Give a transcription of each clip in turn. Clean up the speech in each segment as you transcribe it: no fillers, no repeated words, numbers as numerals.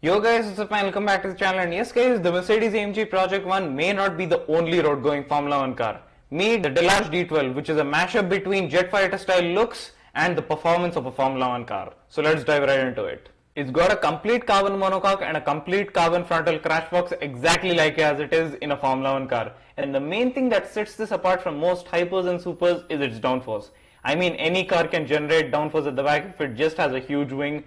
Yo guys, what's up and welcome back to the channel. And yes guys, the Mercedes AMG Project One may not be the only road-going Formula 1 car. Meet the delage D12, which is a mashup between jet fighter style looks and the performance of a Formula 1 car. So let's dive right into it. It's got a complete carbon monocoque and a complete carbon frontal crash box exactly like as it is in a Formula 1 car. And the main thing that sets this apart from most hypers and supers is its downforce. I mean, any car can generate downforce at the back if it just has a huge wing.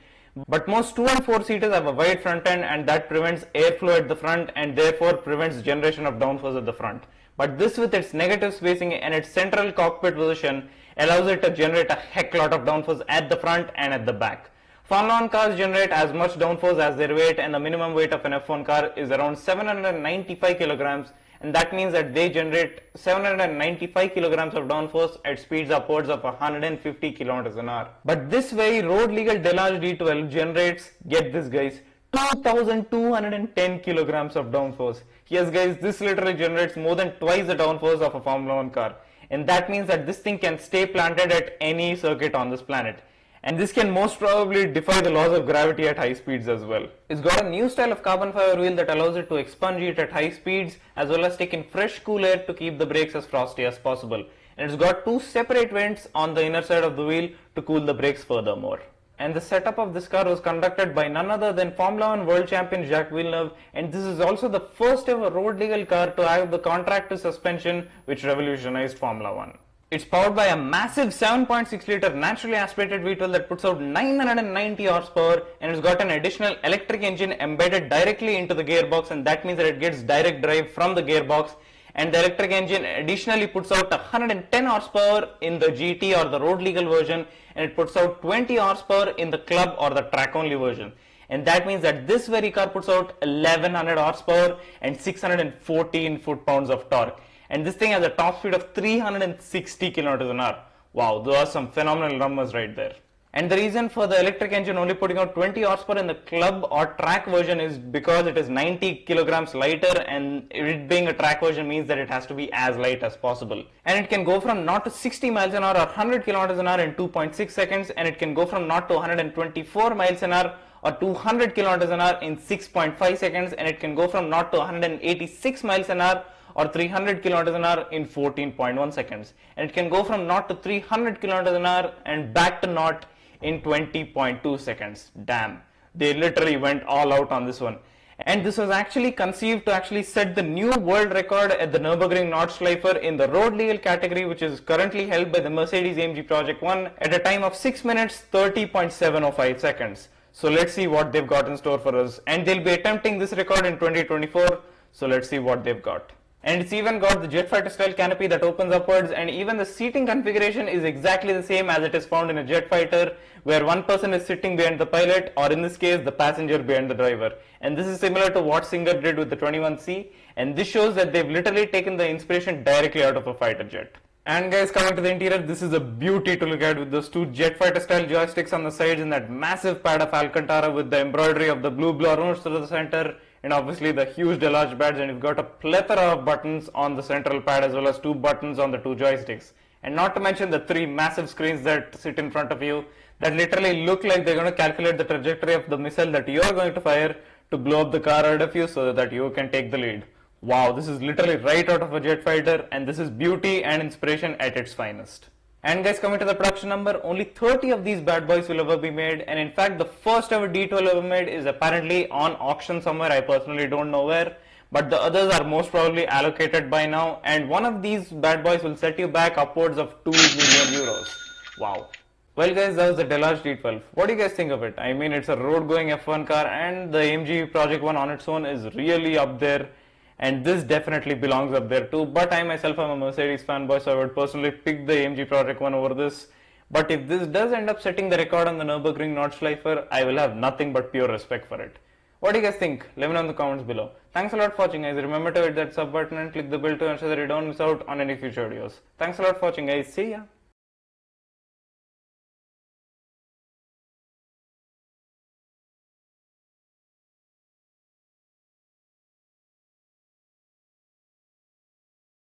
But most 2 and 4 seaters have a wide front end, and that prevents airflow at the front and therefore prevents generation of downforce at the front. But this, with its negative spacing and its central cockpit position, allows it to generate a heck lot of downforce at the front and at the back. Formula 1 cars generate as much downforce as their weight, and the minimum weight of an F1 car is around 795 kilograms, and that means that they generate 795 kilograms of downforce at speeds upwards of 150 kilometers an hour. But this very road legal delage D12 generates, get this guys, 2210 kilograms of downforce. Yes guys, this literally generates more than twice the downforce of a Formula 1 car. And that means that this thing can stay planted at any circuit on this planet. And this can most probably defy the laws of gravity at high speeds as well. It's got a new style of carbon fiber wheel that allows it to expunge at high speeds, as well as take in fresh cool air to keep the brakes as frosty as possible. And it's got 2 separate vents on the inner side of the wheel to cool the brakes furthermore. And the setup of this car was conducted by none other than Formula 1 world champion Jacques Villeneuve, and this is also the first ever road legal car to have the contractive suspension, which revolutionized Formula 1. It's powered by a massive 7.6 litre naturally aspirated V12 that puts out 990 horsepower, and it's got an additional electric engine embedded directly into the gearbox, and that means that it gets direct drive from the gearbox. And the electric engine additionally puts out 110 horsepower in the GT or the road legal version, and it puts out 20 horsepower in the club or the track only version. And that means that this very car puts out 1100 horsepower and 614 foot-pounds of torque. And this thing has a top speed of 360 kilometers an hour. Wow, those are some phenomenal numbers right there. And the reason for the electric engine only putting out 20 horsepower in the club or track version is because it is 90 kilograms lighter, and it being a track version means that it has to be as light as possible. And it can go from 0 to 60 miles an hour or 100 kilometers an hour in 2.6 seconds, and it can go from 0 to 124 miles an hour or 200 kilometers an hour in 6.5 seconds, and it can go from 0 to 186 miles an hour or 300 kilometers an hour in 14.1 seconds. And it can go from 0 to 300 kilometers an hour and back to 0 in 20.2 seconds. Damn, they literally went all out on this one. And this was actually conceived to actually set the new world record at the Nürburgring Nordschleife in the road legal category, which is currently held by the Mercedes AMG Project One at a time of 6 minutes 30.705 seconds. So let's see what they've got in store for us. And they'll be attempting this record in 2024. So let's see what they've got. And it's even got the jet fighter style canopy that opens upwards, and even the seating configuration is exactly the same as it is found in a jet fighter, where one person is sitting behind the pilot, or in this case the passenger behind the driver. And this is similar to what Czinger did with the 21C, and this shows that they've literally taken the inspiration directly out of a fighter jet. And guys, coming to the interior, this is a beauty to look at with those 2 jet fighter style joysticks on the sides and that massive pad of Alcantara with the embroidery of the blue blorons to the center, and obviously the huge delage badge, and you've got a plethora of buttons on the central pad as well as 2 buttons on the 2 joysticks. And not to mention the 3 massive screens that sit in front of you that literally look like they're going to calculate the trajectory of the missile that you're going to fire to blow up the car ahead of you so that you can take the lead. Wow, this is literally right out of a jet fighter, and this is beauty and inspiration at its finest. And guys, coming to the production number, only 30 of these bad boys will ever be made, and in fact the first ever D12 ever made is apparently on auction somewhere. I personally don't know where, but the others are most probably allocated by now, and one of these bad boys will set you back upwards of 2 million euros. Wow. Well guys, that was the delage D12. What do you guys think of it? I mean, it's a road going F1 car, and the AMG Project One on its own is really up there. And this definitely belongs up there too, but I myself am a Mercedes fanboy, so I would personally pick the AMG Project One over this. But if this does end up setting the record on the Nürburgring Nordschleife, I will have nothing but pure respect for it. What do you guys think? Let me know in the comments below. Thanks a lot for watching guys. Remember to hit that sub button and click the bell to ensure that you don't miss out on any future videos. Thanks a lot for watching guys. See ya.